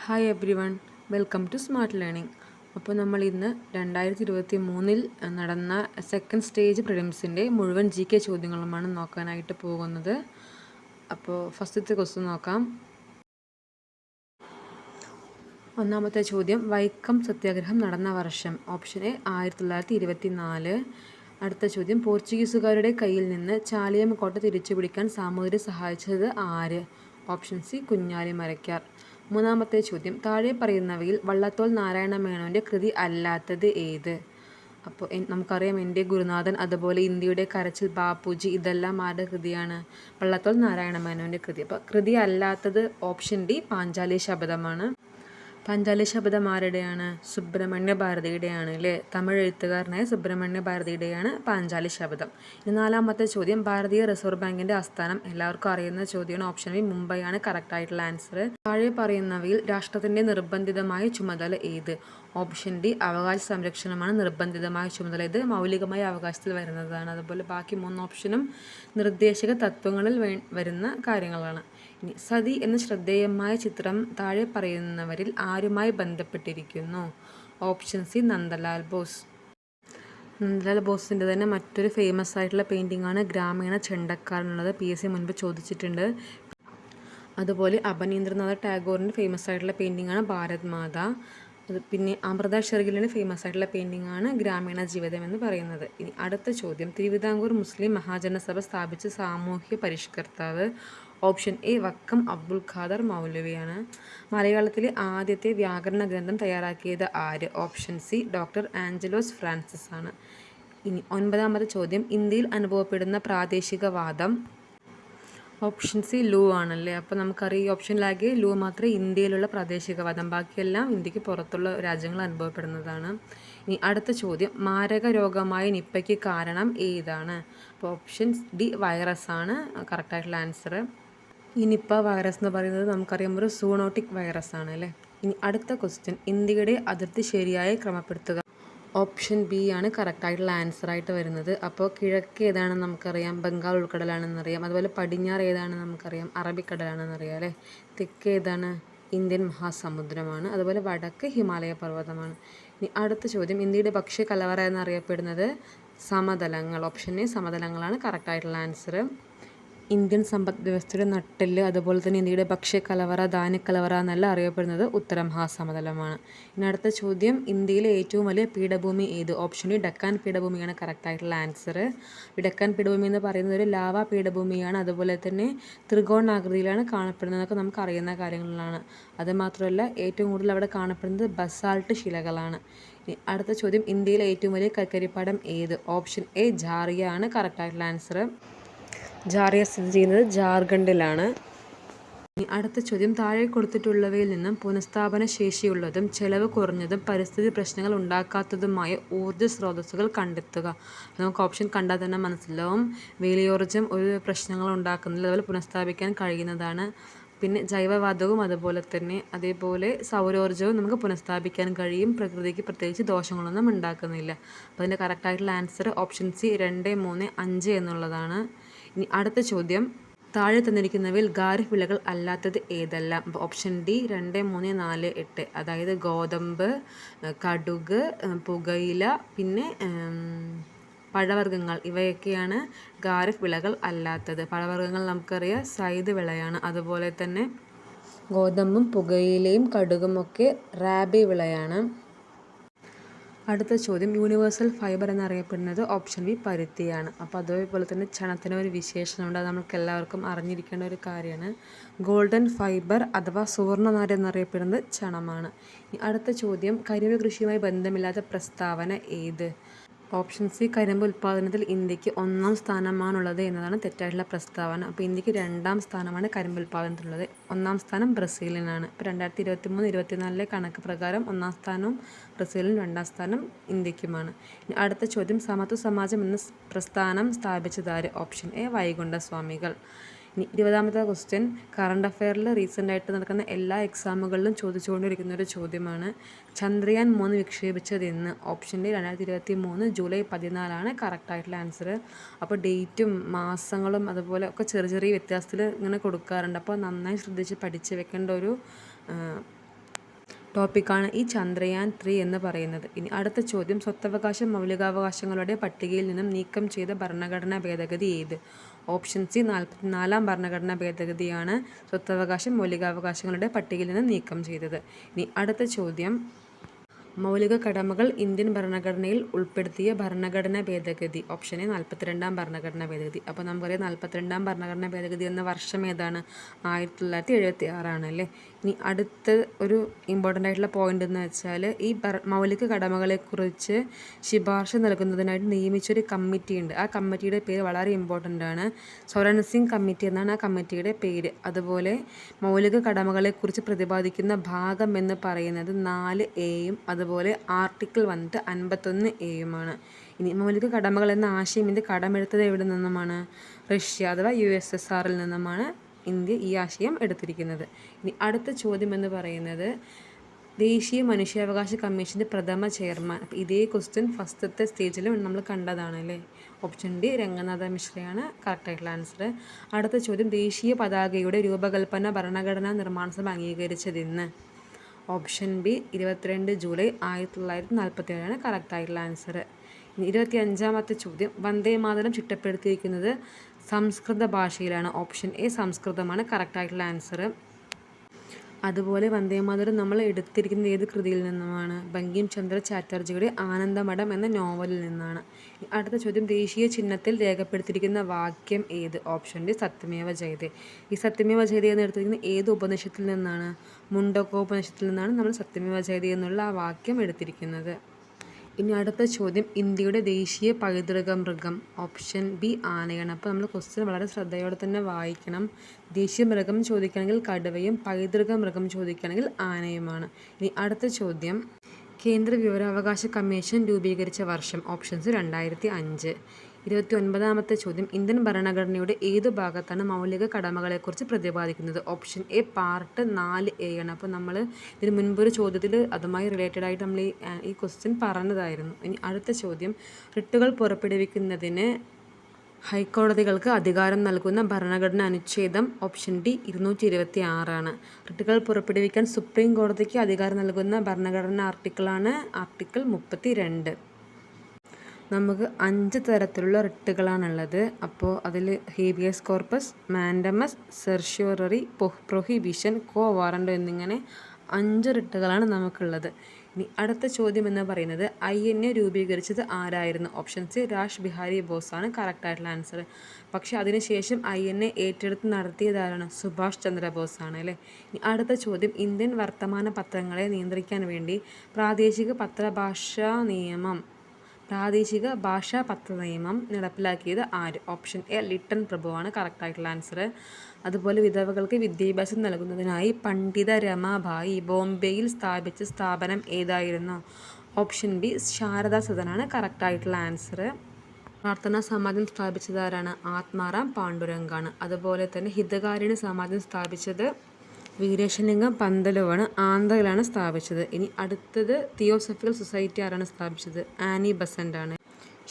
Hi everyone, welcome to smart learning. അപ്പോൾ നമ്മൾ ഇന്ന് 2023 നടന്ന സെക്കൻഡ് സ്റ്റേജ് പ്രിലിംസിൻ്റെ മുഴുവൻ GK ചോദ്യങ്ങളുമാണ് നോക്കാനായിട്ട് പോകുന്നത്. അപ്പോൾ ഫസ്റ്റത്തെ ക്വസ്റ്റ്യൻ നോക്കാം. ഒന്നാമത്തെ ചോദ്യം, വൈക്കം സത്യാഗ്രഹം നടന്ന വർഷം. Option A 1924. അടുത്ത ചോദ്യം, പോർച്ചുഗീസുകാരുടെ കയ്യിൽ നിന്ന് ചാലിയം കോട്ട തിരിച്ചുപിടിക്കാൻ സാമൂതിരി സഹായിച്ചത് ആര്? Option C Kunjali Marakkar. മൂന്നാമത്തെ ചോദ്യം, താഴെ പറയുന്നവയിൽ വള്ളത്തോൾ നാരായണ മേനോൻ്റെ കൃതി അല്ലാത്തത് ഏത്? അപ്പോൾ നമുക്കറിയാം എൻ്റെ ഗുരുനാഥൻ, അതുപോലെ ഇന്ത്യയുടെ കരച്ചിൽ, ബാപ്പുജി, ഇതെല്ലാം ആരുടെ കൃതിയാണ്? വള്ളത്തോൾ നാരായണ മേനോൻ്റെ കൃതി. അപ്പോൾ കൃതി അല്ലാത്തത് ഓപ്ഷൻ ഡി പാഞ്ചാലി ശബദമാണ്. പാഞ്ചാലി ശബദം ആരുടെയാണ്? സുബ്രഹ്മണ്യ ഭാരതിയുടെയാണ് അല്ലേ? തമിഴ് എഴുത്തുകാരനായ സുബ്രഹ്മണ്യ ഭാരതിയുടെയാണ് പാഞ്ചാലി ശബദം. ഇനി നാലാമത്തെ ചോദ്യം, ഭാരതീയ റിസർവ് ബാങ്കിൻ്റെ ആസ്ഥാനം എല്ലാവർക്കും അറിയുന്ന ചോദ്യമാണ്. ഓപ്ഷൻ ബി മുംബൈ ആണ് കറക്റ്റ് ആയിട്ടുള്ള ആൻസർ. താഴെ പറയുന്നവയിൽ രാഷ്ട്രത്തിൻ്റെ നിർബന്ധിതമായ ചുമതല ഏത്? ഓപ്ഷൻ ഡി അവകാശ സംരക്ഷണമാണ് നിർബന്ധിതമായ ചുമതല. ഇത് മൗലികമായ അവകാശത്തിൽ വരുന്നതാണ്. അതുപോലെ ബാക്കി 3 ഓപ്ഷനും നിർദ്ദേശക തത്വങ്ങളിൽ വരുന്ന കാര്യങ്ങളാണ്. ഇനി സതി എന്ന ശ്രദ്ധേയമായ ചിത്രം താഴെ പറയുന്നവരിൽ ആരുമായി ബന്ധപ്പെട്ടിരിക്കുന്നു? Option C Nandalal Bose. നന്ദലാൽ ബോസിൻ്റെ തന്നെ മറ്റൊരു ഫേമസ് ആയിട്ടുള്ള പെയിൻറ്റിംഗ് ആണ് ഗ്രാമീണ ചെണ്ടക്കാരനുള്ളത്. PSC മുൻപ് ചോദിച്ചിട്ടുണ്ട്. അതുപോലെ അബനീന്ദ്രനാഥ് ടാഗോറിൻ്റെ ഫേമസ് ആയിട്ടുള്ള പെയിൻറ്റിംഗ് ആണ് ഭാരത് മാതാ. പിന്നെ അമൃത ഷെർഗിലിൻ്റെ ഫേമസ് ആയിട്ടുള്ള പെയിൻറ്റിംഗ് ആണ് ഗ്രാമീണ ജീവിതം എന്ന് പറയുന്നത്. ഇനി അടുത്ത ചോദ്യം, തിരുവിതാംകൂർ മുസ്ലിം മഹാജനസഭ സ്ഥാപിച്ച സാമൂഹ്യ പരിഷ്കർത്താവ്? ഓപ്ഷൻ എ വക്കം അബ്ദുൽ ഖാദർ മൗലവിയാണ്. മലയാളത്തിലെ ആദ്യത്തെ വ്യാകരണ ഗ്രന്ഥം തയ്യാറാക്കിയത് ആര്? Option C doctor Angelos Francis ആണ്. ഇനി 9ാമത്തെ ചോദ്യം, ഇന്ത്യയിൽ അനുഭവപ്പെടുന്ന പ്രാദേശികവാദം? ഓപ്ഷൻ സി ലൂ ആണല്ലേ. അപ്പോൾ നമുക്കറിയാം ഈ ഓപ്ഷനിലാകെ ലൂ മാത്രമേ ഇന്ത്യയിലുള്ള പ്രാദേശികവാദം, ബാക്കിയെല്ലാം ഇന്ത്യക്ക് പുറത്തുള്ള രാജ്യങ്ങൾ അനുഭവപ്പെടുന്നതാണ്. ഇനി അടുത്ത ചോദ്യം, മാരക രോഗമായ നിപ്പയ്ക്ക് കാരണം ഏതാണ്? അപ്പോൾ ഓപ്ഷൻ ഡി വൈറസ് ആണ് കറക്റ്റായിട്ടുള്ള ആൻസർ. ഈ നിപ്പ വൈറസ് എന്ന് പറയുന്നത് നമുക്കറിയാം ഒരു സൂണോട്ടിക് വൈറസ് ആണ് അല്ലേ. ഇനി അടുത്ത ക്വസ്റ്റ്യൻ, ഇന്ത്യയുടെ അതിർത്തി ശരിയായി ക്രമപ്പെടുത്തുക? ഓപ്ഷൻ ബി ആണ് കറക്റ്റായിട്ടുള്ള ആൻസറായിട്ട് വരുന്നത്. അപ്പോൾ കിഴക്ക് ഏതാണെന്ന് നമുക്കറിയാം, ബംഗാൾ ഉൾക്കടലാണെന്നറിയാം. അതുപോലെ പടിഞ്ഞാറ് ഏതാണെന്ന് നമുക്കറിയാം, അറബിക്കടലാണെന്നറിയാം അല്ലേ. തെക്ക് ഏതാണ്? ഇന്ത്യൻ മഹാസമുദ്രമാണ്. അതുപോലെ വടക്ക് ഹിമാലയ പർവ്വതമാണ്. ഇനി അടുത്ത ചോദ്യം, ഇന്ത്യയുടെ ഭക്ഷ്യ കലവറ എന്നറിയപ്പെടുന്നത്? സമതലങ്ങൾ. ഓപ്ഷൻ എ സമതലങ്ങളാണ് കറക്റ്റായിട്ടുള്ള ആൻസർ. ഇന്ത്യൻ സമ്പദ് വ്യവസ്ഥയുടെ നട്ടെല്ല്, അതുപോലെ തന്നെ ഇന്ത്യയുടെ ഭക്ഷ്യക്കലവറ, ധാന്യക്കലവറ എന്നെല്ലാം അറിയപ്പെടുന്നത് ഉത്തര മഹാസമതലമാണ്. ഇനി അടുത്ത ചോദ്യം, ഇന്ത്യയിലെ ഏറ്റവും വലിയ പീഠഭൂമി ഏത്? ഓപ്ഷൻ ഡി ഡക്കാൻ പീഠഭൂമിയാണ് കറക്റ്റായിട്ടുള്ള ആൻസർ. ഡക്കാൻ പീഠഭൂമി എന്ന് പറയുന്നത് ഒരു ലാവ പീഠഭൂമിയാണ്. അതുപോലെ തന്നെ ത്രികോണാകൃതിയിലാണ് കാണപ്പെടുന്നതൊക്കെ നമുക്ക് അറിയുന്ന കാര്യങ്ങളാണ്. അതുമാത്രമല്ല ഏറ്റവും കൂടുതൽ അവിടെ കാണപ്പെടുന്നത് ബസാൾട്ട് ശിലകളാണ്. അടുത്ത ചോദ്യം, ഇന്ത്യയിലെ ഏറ്റവും വലിയ കൽക്കരിപ്പാടം ഏത്? ഓപ്ഷൻ എ ജാറിയ ആണ് കറക്റ്റായിട്ടുള്ള ആൻസർ. ജാറിയ സ്ഥിതി ചെയ്യുന്നത് ജാർഖണ്ഡിലാണ്. അടുത്ത ചോദ്യം, താഴെ കൊടുത്തിട്ടുള്ളവയിൽ നിന്നും പുനഃസ്ഥാപന ശേഷിയുള്ളതും ചെലവ് കുറഞ്ഞതും പരിസ്ഥിതി പ്രശ്നങ്ങൾ ഉണ്ടാക്കാത്തതുമായ ഊർജ്ജ സ്രോതസ്സുകൾ കണ്ടെത്തുക. നമുക്ക് ഓപ്ഷൻ കണ്ടാൽ തന്നെ മനസ്സിലാവും. വേലിയോർജ്ജം ഒരു പ്രശ്നങ്ങൾ ഉണ്ടാക്കുന്നില്ല, അതുപോലെ പുനഃസ്ഥാപിക്കാൻ കഴിയുന്നതാണ്. പിന്നെ ജൈവവാതകവും അതേപോലെ സൗരോർജ്ജവും നമുക്ക് പുനഃസ്ഥാപിക്കാൻ കഴിയും. പ്രകൃതിക്ക് പ്രത്യേകിച്ച് ദോഷങ്ങളൊന്നും ഉണ്ടാക്കുന്നില്ല. അപ്പോൾ അതിൻ്റെ കറക്റ്റായിട്ടുള്ള ആൻസർ ഓപ്ഷൻ സി 2, 3, 5 എന്നുള്ളതാണ്. ഇനി അടുത്ത ചോദ്യം, താഴെ തന്നിരിക്കുന്നവയിൽ ഖാരിഫ് വിളകൾ അല്ലാത്തത് ഏതെല്ലാം? Option D 2, 3, 4, 8. അതായത് ഗോതമ്പ്, കടുക്, പുകയില, പിന്നെ പഴവർഗ്ഗങ്ങൾ, ഇവയൊക്കെയാണ് ഖാരിഫ് വിളകൾ അല്ലാത്തത്. പഴവർഗ്ഗങ്ങൾ നമുക്കറിയാം സൈദ് വിളയാണ്. അതുപോലെ തന്നെ ഗോതമ്പും പുകയിലയും കടുകും ഒക്കെ റാബി വിളയാണ്. അടുത്ത ചോദ്യം, യൂണിവേഴ്സൽ ഫൈബർ എന്നറിയപ്പെടുന്നത്? ഓപ്ഷൻ ബി പരുത്തിയാണ്. അപ്പോൾ അതേപോലെ തന്നെ ചണത്തിന് ഒരു വിശേഷണമുണ്ട്, അത് നമുക്ക് എല്ലാവർക്കും അറിഞ്ഞിരിക്കേണ്ട ഒരു കാര്യമാണ്. ഗോൾഡൻ ഫൈബർ അഥവാ സുവർണ്ണനാര് എന്നറിയപ്പെടുന്നത് ചണമാണ്. അടുത്ത ചോദ്യം, കരിമ്പ് കൃഷിയുമായി ബന്ധമില്ലാത്ത പ്രസ്താവന ഏത്? ഓപ്ഷൻ സി കരിമ്പ് ഉൽപ്പാദനത്തിൽ ഇന്ത്യക്ക് 1ാം സ്ഥാനമാണുള്ളത് എന്നതാണ് തെറ്റായിട്ടുള്ള പ്രസ്താവന. അപ്പോൾ ഇന്ത്യക്ക് 2ാം സ്ഥാനമാണ് കരിമ്പ് ഉൽപ്പാദനത്തിലുള്ളത്. 1ാം സ്ഥാനം ബ്രസീലിനാണ്. ഇപ്പോൾ 2023-24 കണക്ക് പ്രകാരം 1ാം സ്ഥാനവും ബ്രസീലിനും 2ാം സ്ഥാനം ഇന്ത്യക്കുമാണ്. അടുത്ത ചോദ്യം, സമത്വ സമാജം എന്ന പ്രസ്ഥാനം സ്ഥാപിച്ചതാര്? ഓപ്ഷൻ എ വൈകുണ്ഠ സ്വാമികൾ. ഇനി 20ാമത്തെ ക്വസ്റ്റ്യൻ, കറണ്ട് അഫെയറിൽ റീസെൻ്റായിട്ട് നടക്കുന്ന എല്ലാ എക്സാമുകളിലും ചോദിച്ചുകൊണ്ടിരിക്കുന്ന ഒരു ചോദ്യമാണ്. ചന്ദ്രയാൻ 3 വിക്ഷേപിച്ചതെന്ന്? ഓപ്ഷൻ ഡി 2023 ജൂലൈ 14 കറക്റ്റായിട്ടുള്ള ആൻസർ. അപ്പോൾ ഡേറ്റും മാസങ്ങളും അതുപോലെ ഒക്കെ ചെറിയ വ്യത്യാസത്തിൽ ഇങ്ങനെ കൊടുക്കാറുണ്ട്. അപ്പോൾ നന്നായി ശ്രദ്ധിച്ച് പഠിച്ച് വെക്കേണ്ട ഒരു ടോപ്പിക്കാണ് ഈ ചന്ദ്രയാൻ 3 എന്ന് പറയുന്നത്. ഇനി അടുത്ത ചോദ്യം, സ്വത്തവകാശം മൗലികാവകാശങ്ങളുടെ പട്ടികയിൽ നിന്നും നീക്കം ചെയ്ത ഭരണഘടനാ ഭേദഗതി ഏത്? ഓപ്ഷൻ സി 44-ാം ഭരണഘടനാ ഭേദഗതിയാണ് സ്വത്തവകാശം മൗലികാവകാശങ്ങളുടെ പട്ടികയിൽ നിന്നും നീക്കം ചെയ്തത്. ഇനി അടുത്ത ചോദ്യം, മൗലിക കടമകൾ ഇന്ത്യൻ ഭരണഘടനയിൽ ഉൾപ്പെടുത്തിയ ഭരണഘടനാ ഭേദഗതി. ഓപ്ഷൻ എ 42-ാം ഭരണഘടനാ ഭേദഗതി. അപ്പോൾ നമുക്കറിയാം 42-ാം ഭരണഘടനാ ഭേദഗതി എന്ന വർഷം ഏതാണ്? 1976 ആണ് അല്ലേ. ഇനി അടുത്ത ഒരു ഇമ്പോർട്ടൻ്റ് ആയിട്ടുള്ള പോയിന്റ് എന്ന് വെച്ചാൽ ഈ മൗലിക കടമകളെക്കുറിച്ച് ശുപാർശ നൽകുന്നതിനായിട്ട് നിയമിച്ചൊരു കമ്മിറ്റി ഉണ്ട്. ആ കമ്മിറ്റിയുടെ പേര് വളരെ ഇമ്പോർട്ടൻ്റ് ആണ്. സ്വരൺ സിംഗ് കമ്മിറ്റി എന്നാണ് ആ കമ്മിറ്റിയുടെ പേര്. അതുപോലെ മൗലിക കടമകളെക്കുറിച്ച് പ്രതിപാദിക്കുന്ന ഭാഗം എന്ന് പറയുന്നത് 4A-യും അതുപോലെ ആർട്ടിക്കിൾ വന്നിട്ട് 51A-യുമാണ്. ഇനി മൗലിക കടമകൾ എന്ന ആശയം ഇന്ത്യ കടമെടുത്തത് എവിടെ നിന്നുമാണ്? റഷ്യ അഥവാ USSRൽ നിന്നുമാണ് ഇന്ത്യ ഈ ആശയം എടുത്തിരിക്കുന്നത്. ഇനി അടുത്ത ചോദ്യം എന്ന് പറയുന്നത്, ദേശീയ മനുഷ്യാവകാശ കമ്മീഷൻ്റെ പ്രഥമ ചെയർമാൻ. ഇതേ ക്വസ്റ്റ്യൻ ഫസ്റ്റത്തെ സ്റ്റേജിലും നമ്മൾ കണ്ടതാണ് അല്ലേ. ഓപ്ഷൻ ഡി രംഗനാഥ മിശ്രയാണ് കറക്റ്റായിട്ടുള്ള ആൻസർ. അടുത്ത ചോദ്യം, ദേശീയ പതാകയുടെ രൂപകൽപ്പന ഭരണഘടനാ നിർമ്മാണ സഭ അംഗീകരിച്ചതെന്ന്? ഓപ്ഷൻ ബി 22 ജൂലൈ 1947 കറക്റ്റായിട്ടുള്ള ആൻസർ. 25-ാമത്തെ ചോദ്യം, വന്ദേമാതരം ചിട്ടപ്പെടുത്തിയിരിക്കുന്നത് സംസ്കൃത ഭാഷയിലാണ്. ഓപ്ഷൻ എ സംസ്കൃതമാണ് കറക്റ്റായിട്ടുള്ള ആൻസർ. അതുപോലെ വന്ദേമാതരം നമ്മൾ എടുത്തിരിക്കുന്നത് ഏത് കൃതിയിൽ നിന്നുമാണ്? ബങ്കിം ചന്ദ്ര ചാറ്റർജിയുടെ ആനന്ദമഠം എന്ന നോവലിൽ നിന്നാണ്. അടുത്ത ചോദ്യം, ദേശീയ ചിഹ്നത്തിൽ രേഖപ്പെടുത്തിയിരിക്കുന്ന വാക്യം ഏത്? Option D Satyameva Jayate. ഈ സത്യമേവ ജയതേ എന്ന് എടുത്തിരിക്കുന്നത് ഏത് ഉപനിഷത്തിൽ നിന്നാണ്? മുണ്ടകോപനിഷത്തിൽ നിന്നാണ് നമ്മൾ സത്യമേവ ജയതേ എന്നുള്ള ആ വാക്യം എടുത്തിരിക്കുന്നത്. ഇനി അടുത്ത ചോദ്യം, ഇന്ത്യയുടെ ദേശീയ പൈതൃക മൃഗം. ഓപ്ഷൻ ബി ആനയാണ്. അപ്പോൾ നമ്മൾ ക്വസ്റ്റ്യൻ വളരെ ശ്രദ്ധയോടെ തന്നെ വായിക്കണം. ദേശീയ മൃഗം ചോദിക്കുകയാണെങ്കിൽ കടുവയും പൈതൃക മൃഗം ചോദിക്കുകയാണെങ്കിൽ ആനയുമാണ്. ഇനി അടുത്ത ചോദ്യം, കേന്ദ്ര വിവരാവകാശ കമ്മീഷൻ രൂപീകരിച്ച വർഷം. ഓപ്ഷൻസ് 2005. 29-ാമത്തെ ചോദ്യം, ഇന്ത്യൻ ഭരണഘടനയുടെ ഏതു ഭാഗത്താണ് മൗലിക കടമകളെക്കുറിച്ച് പ്രതിപാദിക്കുന്നത്? ഓപ്ഷൻ എ പാർട്ട് 4A ആണ്. അപ്പോൾ നമ്മൾ ഇതിന് മുൻപൊരു ചോദ്യത്തിൽ അതുമായി റിലേറ്റഡ് ആയിട്ട് നമ്മൾ ഈ ക്വസ്റ്റ്യൻ പറഞ്ഞതായിരുന്നു. ഇനി അടുത്ത ചോദ്യം, റിട്ടുകൾ പുറപ്പെടുവിക്കുന്നതിന് ഹൈക്കോടതികൾക്ക് അധികാരം നൽകുന്ന ഭരണഘടനാ അനുച്ഛേദം. ഓപ്ഷൻ ഡി 226 ആണ്. റിട്ടുകൾ പുറപ്പെടുവിക്കാൻ സുപ്രീം കോടതിക്ക് അധികാരം നൽകുന്ന ഭരണഘടനാ ആർട്ടിക്കിളാണ് ആർട്ടിക്കിൾ 32. നമുക്ക് 5 തരത്തിലുള്ള റിട്ടുകളാണുള്ളത്. അപ്പോൾ അതിൽ habeas corpus, mandamus, certiorari, prohibition, കോ വാറണ്ടോ എന്നിങ്ങനെ 5 റിട്ടുകളാണ് നമുക്കുള്ളത്. ഇനി അടുത്ത ചോദ്യം എന്ന് പറയുന്നത്, INA രൂപീകരിച്ചത് ആരായിരുന്നു? ഓപ്ഷൻ സി രാഷ് ബിഹാരി ബോസ് ആണ് കറക്റ്റായിട്ടുള്ള ആൻസർ. പക്ഷേ അതിനുശേഷം INA ഏറ്റെടുത്ത് നടത്തിയതാരാണ്? സുഭാഷ് ചന്ദ്രബോസ് ആണ് അല്ലേ. ഇനി അടുത്ത ചോദ്യം, ഇന്ത്യൻ വർത്തമാന പത്രങ്ങളെ നിയന്ത്രിക്കാൻ വേണ്ടി പ്രാദേശിക ഭാഷാ പത്ര നിയമം നടപ്പിലാക്കിയത് ആര്? ഓപ്ഷൻ എ ലിട്ടൺ പ്രഭുവാണ് കറക്റ്റായിട്ടുള്ള ആൻസർ. അതുപോലെ വിധവകൾക്ക് വിദ്യാഭ്യാസം നൽകുന്നതിനായി പണ്ഡിത രമാബായി ബോംബെയിൽ സ്ഥാപിച്ച സ്ഥാപനം ഏതായിരുന്നു? ഓപ്ഷൻ ബി ശാരദാ സദനാണ് കറക്റ്റായിട്ടുള്ള ആൻസർ. പ്രാർത്ഥനാ സമാജം സ്ഥാപിച്ചത് ആരാണ്? ആത്മാറാം പാണ്ഡുരംഗാണ്. അതുപോലെ തന്നെ ഹിതകാരിണി സമാജം സ്ഥാപിച്ചത് വീരേശലിംഗം പന്തലുവാണ്, ആന്ധ്രയിലാണ് സ്ഥാപിച്ചത്. ഇനി അടുത്തത് തിയോസഫിക്കൽ സൊസൈറ്റി ആരാണ് സ്ഥാപിച്ചത്? ആനി ബസന്റ് ആണ്.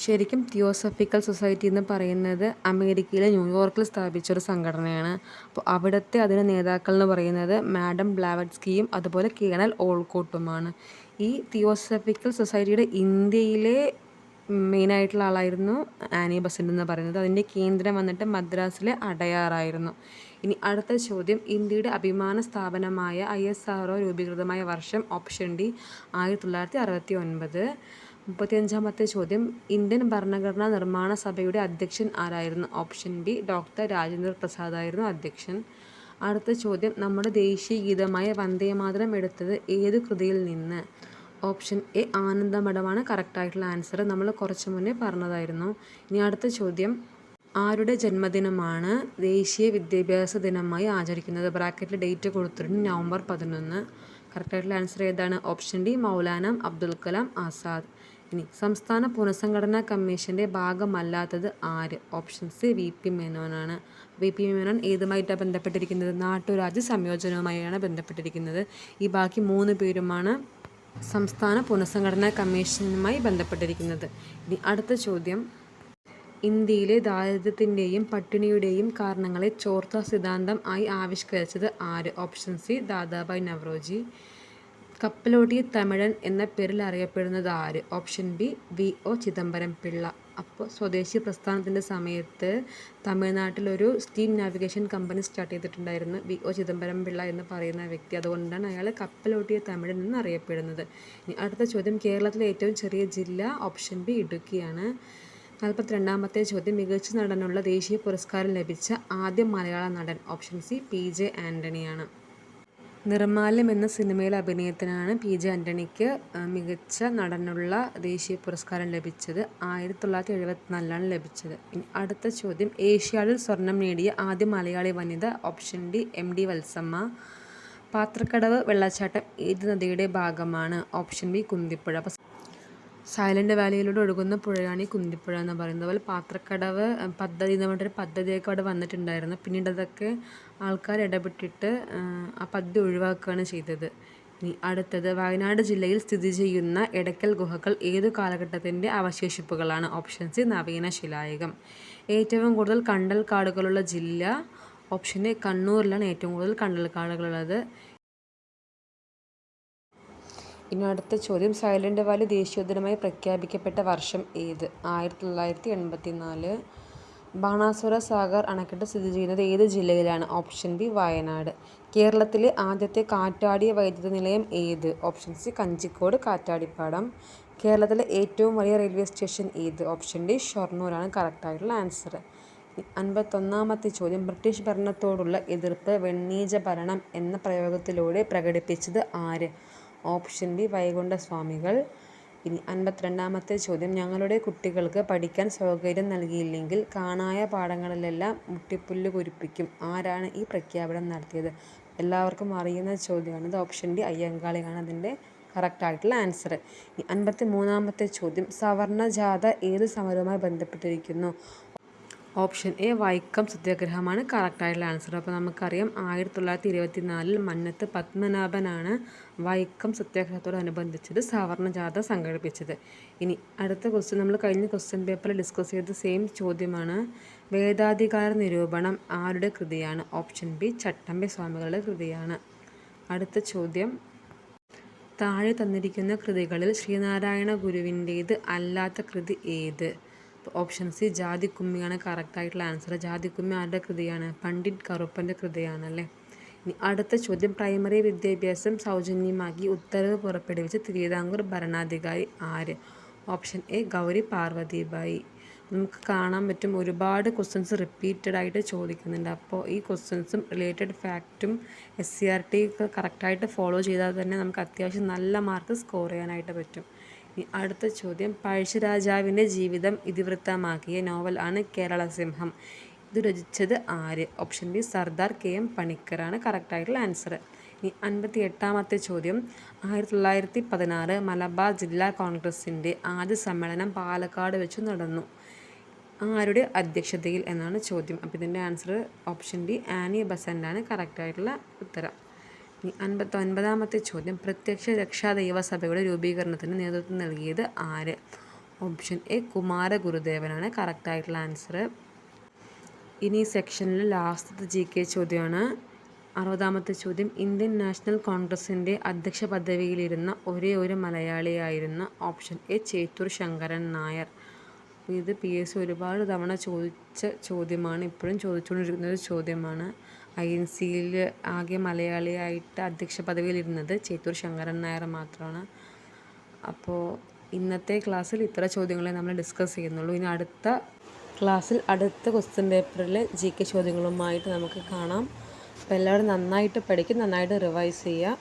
ശരിക്കും തിയോസഫിക്കൽ സൊസൈറ്റി എന്ന് പറയുന്നത് അമേരിക്കയിലെ ന്യൂയോർക്കിൽ സ്ഥാപിച്ചൊരു സംഘടനയാണ്. അപ്പോൾ അവിടുത്തെ അതിൻ്റെ നേതാക്കൾ എന്ന് പറയുന്നത് മാഡം ബ്ലാവറ്റ്സ്കിയും അതുപോലെ കേണൽ ഓൾക്കോട്ടുമാണ്. ഈ തിയോസഫിക്കൽ സൊസൈറ്റിയുടെ ഇന്ത്യയിലെ മെയിനായിട്ടുള്ള ആളായിരുന്നു ആനി ബസന്റ് എന്ന് പറയുന്നത്. അതിൻ്റെ കേന്ദ്രം വന്നിട്ട് മദ്രാസിലെ അടയാറായിരുന്നു. ഇനി അടുത്ത ചോദ്യം, ഇന്ത്യയുടെ അഭിമാന സ്ഥാപനമായ ISRO രൂപീകൃതമായ വർഷം. Option D 1969. 35-ാമത്തെ ചോദ്യം, ഇന്ത്യൻ ഭരണഘടനാ നിർമ്മാണ സഭയുടെ അധ്യക്ഷൻ ആരായിരുന്നു? Option B doctor Rajendra Prasad ആയിരുന്നു അധ്യക്ഷൻ. അടുത്ത ചോദ്യം, നമ്മുടെ ദേശീയ ഗീതമായ വന്ദേമാതരം എടുത്തത് ഏത് കൃതിയിൽ നിന്ന്? ഓപ്ഷൻ എ ആനന്ദമഠമാണ് കറക്റ്റായിട്ടുള്ള ആൻസർ. നമ്മൾ കുറച്ച് മുന്നേ പറഞ്ഞതായിരുന്നു. ഇനി അടുത്ത ചോദ്യം, ആരുടെ ജന്മദിനമാണ് ദേശീയ വിദ്യാഭ്യാസ ദിനമായി ആചരിക്കുന്നത്? ബ്രാക്കറ്റിൽ ഡേറ്റ് കൊടുത്തിട്ടുണ്ട്, നവംബർ 11. കറക്റ്റായിട്ടുള്ള ആൻസർ ഏതാണ്? Option D Maulana Abdul Kalam Azad. ഇനി സംസ്ഥാന പുനഃസംഘടനാ കമ്മീഷൻ്റെ ഭാഗമല്ലാത്തത് ആര്? ഓപ്ഷൻ സി VP മേനോനാണ്. VP മേനോൻ ഏതുമായിട്ടാണ് ബന്ധപ്പെട്ടിരിക്കുന്നത്? നാട്ടുരാജ്യ സംയോജനവുമായാണ് ബന്ധപ്പെട്ടിരിക്കുന്നത്. ഈ ബാക്കി 3 പേരുമാണ് സംസ്ഥാന പുനഃസംഘടനാ കമ്മീഷനുമായി ബന്ധപ്പെട്ടിരിക്കുന്നത്. ഇനി അടുത്ത ചോദ്യം, ഇന്ത്യയിലെ ദാരിദ്ര്യത്തിൻ്റെയും പട്ടിണിയുടെയും കാരണങ്ങളെ ചോർത്ത സിദ്ധാന്തം ആയി ആവിഷ്കരിച്ചത് ആര്? Option C Dadabhai Naoroji. കപ്പലോട്ടിയ തമിഴൻ എന്ന പേരിൽ അറിയപ്പെടുന്നത് ആര്? Option B V O. Chidambaram Pillai. അപ്പോൾ സ്വദേശി പ്രസ്ഥാനത്തിൻ്റെ സമയത്ത് തമിഴ്നാട്ടിലൊരു സ്റ്റീം നാവിഗേഷൻ കമ്പനി സ്റ്റാർട്ട് ചെയ്തിട്ടുണ്ടായിരുന്നു വി.ഒ. ചിദംബരം പിള്ള എന്ന് പറയുന്ന വ്യക്തി. അതുകൊണ്ടാണ് അയാൾ കപ്പലോട്ടിയ തമിഴൻ എന്ന് അറിയപ്പെടുന്നത്. ഇനി അടുത്ത ചോദ്യം, കേരളത്തിലെ ഏറ്റവും ചെറിയ ജില്ല? Option B ഇടുക്കിയാണ്. 42ാമത്തെ ചോദ്യം, മികച്ച നടനുള്ള ദേശീയ പുരസ്കാരം ലഭിച്ച ആദ്യ മലയാള നടൻ? Option C P J. ആൻ്റണിയാണ്. നിർമ്മാല്യം എന്ന സിനിമയിലെ അഭിനയത്തിനാണ് പി.ജെ. ആൻ്റണിക്ക് മികച്ച നടനുള്ള ദേശീയ പുരസ്കാരം ലഭിച്ചത്. 1974 ലഭിച്ചത്. ഇനി അടുത്ത ചോദ്യം, ഏഷ്യാഡിൽ സ്വർണം നേടിയ ആദ്യ മലയാളി വനിത? Option D M D. Valsamma. Pathrakkadavu വെള്ളച്ചാട്ടം ഏത് നദിയുടെ ഭാഗമാണ്? Option B Kunthipuzha. അപ്പോൾ സൈലൻ്റ് വാലിയിലൂടെ ഒഴുകുന്ന പുഴയാണ് ഈ കുന്തിപ്പുഴ എന്ന് പറയുന്നത്. അതുപോലെ പാത്രക്കടവ് പദ്ധതി എന്ന് പറഞ്ഞിട്ടൊരു പദ്ധതിയൊക്കെ അവിടെ വന്നിട്ടുണ്ടായിരുന്നു. പിന്നീട് അതൊക്കെ ആൾക്കാർ ഇടപെട്ടിട്ട് ആ പദ്ധതി ഒഴിവാക്കുകയാണ് ചെയ്തത്. ഇനി അടുത്തത്, വയനാട് ജില്ലയിൽ സ്ഥിതി ചെയ്യുന്ന എടക്കൽ ഗുഹകൾ ഏതു കാലഘട്ടത്തിൻ്റെ അവശേഷിപ്പുകളാണ്? ഓപ്ഷൻ സി നവീന ശിലായുഗം. ഏറ്റവും കൂടുതൽ കണ്ടൽക്കാടുകളുള്ള ജില്ല? ഓപ്ഷൻ എ കണ്ണൂരിലാണ് ഏറ്റവും കൂടുതൽ കണ്ടൽക്കാടുകളുള്ളത്. ഇനി അടുത്ത ചോദ്യം, സൈലൻ്റ് വാലി ദേശീയോദ്യാനമായി പ്രഖ്യാപിക്കപ്പെട്ട വർഷം ഏത്? 1984. ബാണാസുര സാഗർ അണക്കെട്ട് സ്ഥിതി ചെയ്യുന്നത് ഏത് ജില്ലയിലാണ്? Option B Wayanad. കേരളത്തിലെ ആദ്യത്തെ കാറ്റാടിയ വൈദ്യുത നിലയം ഏത്? ഓപ്ഷൻ സി കഞ്ചിക്കോട് കാറ്റാടിപ്പാടം. കേരളത്തിലെ ഏറ്റവും വലിയ റെയിൽവേ സ്റ്റേഷൻ ഏത്? ഓപ്ഷൻ ഡി ഷൊർണൂരാണ് കറക്റ്റായിട്ടുള്ള ആൻസർ. 51ാമത്തെ ചോദ്യം, ബ്രിട്ടീഷ് ഭരണത്തോടുള്ള എതിർപ്പ് വെണ്ണീജ ഭരണം എന്ന പ്രയോഗത്തിലൂടെ പ്രകടിപ്പിച്ചത് ആര്? Option B Vaikundaswamikal. ഇനി 52ാമത്തെ ചോദ്യം, ഞങ്ങളുടെ കുട്ടികൾക്ക് പഠിക്കാൻ സൗകര്യം നൽകിയില്ലെങ്കിൽ കാണായ പാഠങ്ങളിലെല്ലാം മുട്ടിപ്പുല്ല് കുരിപ്പിക്കും. ആരാണ് ഈ പ്രഖ്യാപനം നടത്തിയത്? എല്ലാവർക്കും അറിയുന്ന ചോദ്യമാണ്. ഇത് ഓപ്ഷൻ ഡി അയ്യങ്കാളിയാണ് അതിൻ്റെ കറക്റ്റായിട്ടുള്ള ആൻസർ. 53ാമത്തെ ചോദ്യം, സവർണ ജാഥ ഏത് സമരവുമായി ബന്ധപ്പെട്ടിരിക്കുന്നു? ഓപ്ഷൻ എ വൈക്കം സത്യാഗ്രഹമാണ് കറക്റ്റായിട്ടുള്ള ആൻസർ. അപ്പോൾ നമുക്കറിയാം 1924 മന്നത്ത് പത്മനാഭനാണ് വൈക്കം സത്യാഗ്രഹത്തോടനുബന്ധിച്ചത് സവർണ ജാഥ സംഘടിപ്പിച്ചത്. ഇനി അടുത്ത ക്വസ്റ്റ്യൻ, നമ്മൾ കഴിഞ്ഞ ക്വസ്റ്റ്യൻ പേപ്പറിൽ ഡിസ്കസ് ചെയ്ത സെയിം ചോദ്യമാണ്. വേദാധികാര നിരൂപണം ആരുടെ കൃതിയാണ്? ഓപ്ഷൻ ബി ചട്ടമ്പി സ്വാമികളുടെ കൃതിയാണ്. അടുത്ത ചോദ്യം, താഴെ തന്നിരിക്കുന്ന കൃതികളിൽ ശ്രീനാരായണ ഗുരുവിൻ്റേത് അല്ലാത്ത കൃതി ഏത്? ഓപ്ഷൻ സി ജാതിക്കുമ്മിയാണ് കറക്റ്റായിട്ടുള്ള ആൻസർ. ജാതിക്കുമ്മി ആരുടെ കൃതിയാണ്? പണ്ഡിറ്റ് കറുപ്പൻ്റെ കൃതിയാണ് അല്ലേ. ഇനി അടുത്ത ചോദ്യം, പ്രൈമറി വിദ്യാഭ്യാസം സൗജന്യമാക്കി ഉത്തരവ് പുറപ്പെടുവിച്ച തിരുവിതാംകൂർ ഭരണാധികാരി ആര്? Option A Gauri Parvathi Bai. നമുക്ക് കാണാൻ പറ്റും ഒരുപാട് ക്വസ്റ്റ്യൻസ് റിപ്പീറ്റഡ് ആയിട്ട് ചോദിക്കുന്നുണ്ട്. അപ്പോൾ ഈ ക്വസ്റ്റ്യൻസും റിലേറ്റഡ് ഫാക്റ്റും SCERT കറക്റ്റായിട്ട് ഫോളോ ചെയ്താൽ തന്നെ നമുക്ക് അത്യാവശ്യം നല്ല മാർക്ക് സ്കോർ ചെയ്യാനായിട്ട് പറ്റും. അടുത്ത ചോദ്യം, പഴശ്ശിരാജാവിൻ്റെ ജീവിതം ഇതിവൃത്തമാക്കിയ നോവൽ ആണ് കേരള സിംഹം. ഇത് രചിച്ചത് ആര്? ഓപ്ഷൻ ബി സർദാർ KM പണിക്കറാണ് കറക്റ്റായിട്ടുള്ള ആൻസർ. ഇനി 58ാമത്തെ ചോദ്യം, 1916 മലബാർ ജില്ലാ കോൺഗ്രസിൻ്റെ ആദ്യ സമ്മേളനം പാലക്കാട് വെച്ച് നടന്നു. ആരുടെ അധ്യക്ഷതയിൽ എന്നാണ് ചോദ്യം. അപ്പോൾ ഇതിൻ്റെ ആൻസർ ഓപ്ഷൻ ഡി ആനി ബസൻ്റാണ് കറക്റ്റായിട്ടുള്ള ഉത്തരം. ഇനി 59ാമത്തെ ചോദ്യം, പ്രത്യക്ഷ രക്ഷാ ദൈവസഭയുടെ രൂപീകരണത്തിന് നേതൃത്വം നൽകിയത് ആര്? ഓപ്ഷൻ എ കുമാര ഗുരുദേവനാണ് കറക്റ്റായിട്ടുള്ള ആൻസർ. ഇനി സെക്ഷനിൽ ലാസ്റ്റത്തെ GK ചോദ്യമാണ്. 60ാമത്തെ ചോദ്യം, ഇന്ത്യൻ നാഷണൽ കോൺഗ്രസിൻ്റെ അധ്യക്ഷ പദവിയിലിരുന്ന ഒരേ ഒരു മലയാളിയായിരുന്ന? Option A Chettur Sankaran Nair. അപ്പോൾ ഇത് PSC ഒരുപാട് തവണ ചോദിച്ച ചോദ്യമാണ്, ഇപ്പോഴും ചോദിച്ചുകൊണ്ടിരിക്കുന്ന ഒരു ചോദ്യമാണ്. INC-യിൽ ആകെ മലയാളിയായിട്ട് അധ്യക്ഷ പദവിയിലിരുന്നത് ചേറ്റൂർ ശങ്കരൻ നായർ മാത്രമാണ്. അപ്പോൾ ഇന്നത്തെ ക്ലാസ്സിൽ ഇത്ര ചോദ്യങ്ങളെ നമ്മൾ ഡിസ്കസ് ചെയ്യുന്നുള്ളൂ. ഇനി അടുത്ത ക്ലാസ്സിൽ അടുത്ത ക്വസ്റ്റ്യൻ പേപ്പറിലെ GK ചോദ്യങ്ങളുമായിട്ട് നമുക്ക് കാണാം. അപ്പോൾ എല്ലാവരും നന്നായിട്ട് പഠിക്കും, നന്നായിട്ട് റിവൈസ് ചെയ്യുക.